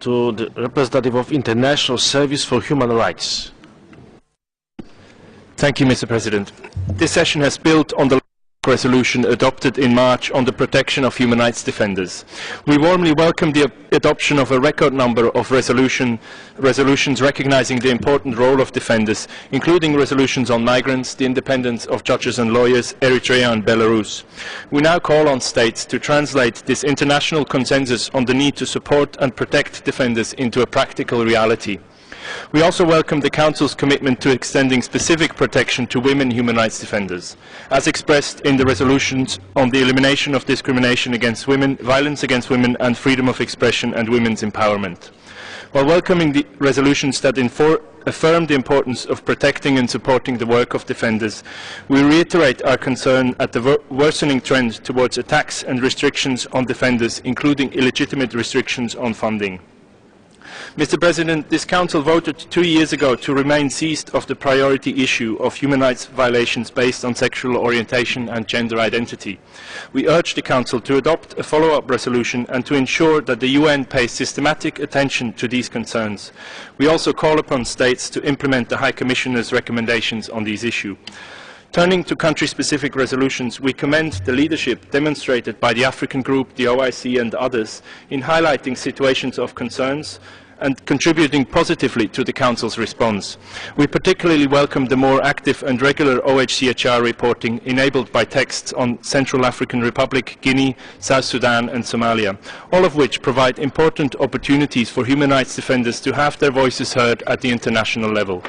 to the representative of International Service for Human Rights. Thank you, Mr. President. This session has built on the resolution adopted in March on the protection of human rights defenders. We warmly welcome the adoption of a record number of resolutions recognizing the important role of defenders, including resolutions on migrants, the independence of judges and lawyers, Eritrea and Belarus. We now call on states to translate this international consensus on the need to support and protect defenders into a practical reality. We also welcome the Council's commitment to extending specific protection to women human rights defenders, as expressed in the resolutions on the elimination of discrimination against women, violence against women and freedom of expression and women's empowerment. While welcoming the resolutions that affirm the importance of protecting and supporting the work of defenders, we reiterate our concern at the worsening trend towards attacks and restrictions on defenders, including illegitimate restrictions on funding. Mr. President, this Council voted 2 years ago to remain seized of the priority issue of human rights violations based on sexual orientation and gender identity. We urge the Council to adopt a follow-up resolution and to ensure that the UN pays systematic attention to these concerns. We also call upon states to implement the High Commissioner's recommendations on these issues. Turning to country-specific resolutions, we commend the leadership demonstrated by the African Group, the OIC and others in highlighting situations of concerns and contributing positively to the Council's response. We particularly welcome the more active and regular ISHR reporting enabled by texts on Central African Republic, Guinea, South Sudan and Somalia, all of which provide important opportunities for human rights defenders to have their voices heard at the international level.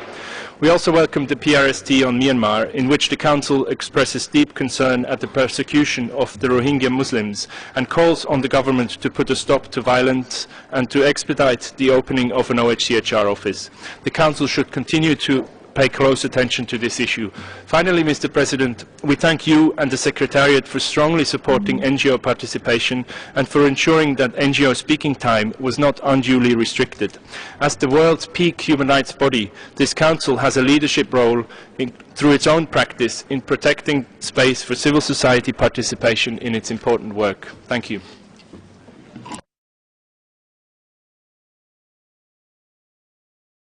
We also welcome the PRST on Myanmar, in which the Council expresses deep concern at the persecution of the Rohingya Muslims and calls on the government to put a stop to violence and to expedite the opening of an OHCHR office. The Council should continue to pay close attention to this issue. Finally, Mr. President, we thank you and the Secretariat for strongly supporting NGO participation and for ensuring that NGO speaking time was not unduly restricted. As the world's peak human rights body, this Council has a leadership role through its own practice in protecting space for civil society participation in its important work. Thank you.